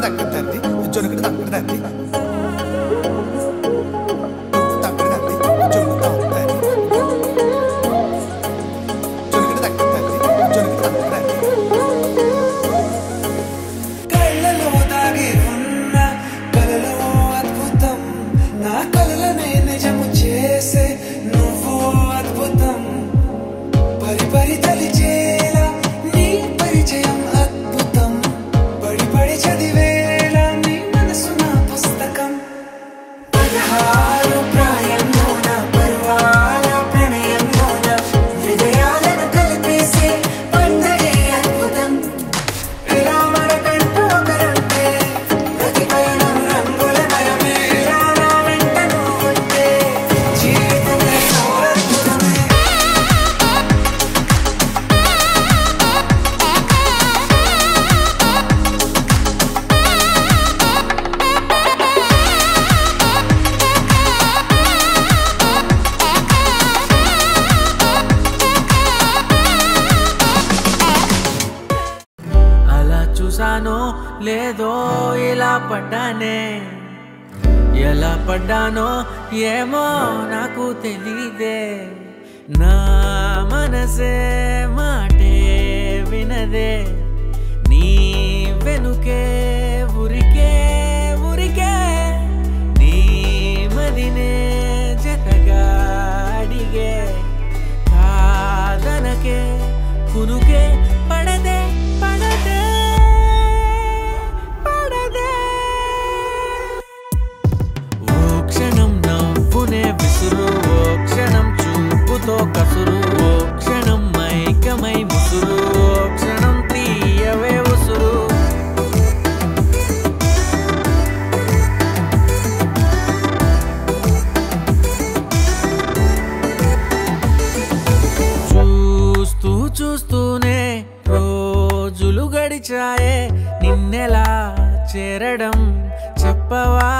తగ్గదండి జొనకడ తగ్గదండి లేదో ఇలా పడ్డానే ఎలా పడ్డానో ఏమో నాకు తెలీదే నా మనసే మాటే వినదే నీ వెనుకే ఉరికే ఉరికే నీ మదినే జతగా అడిగే కాదనకే కునుకే పడదే పడదే ఓ క్షణం చూపుతో కసురు ఓ క్షణం మైకమై ముసురు ఓ క్షణం తీయవే ఉసురు చూస్తూ చూస్తూనే రోజులు గడిచాయే నిన్నెలా చేరడం చెప్పవా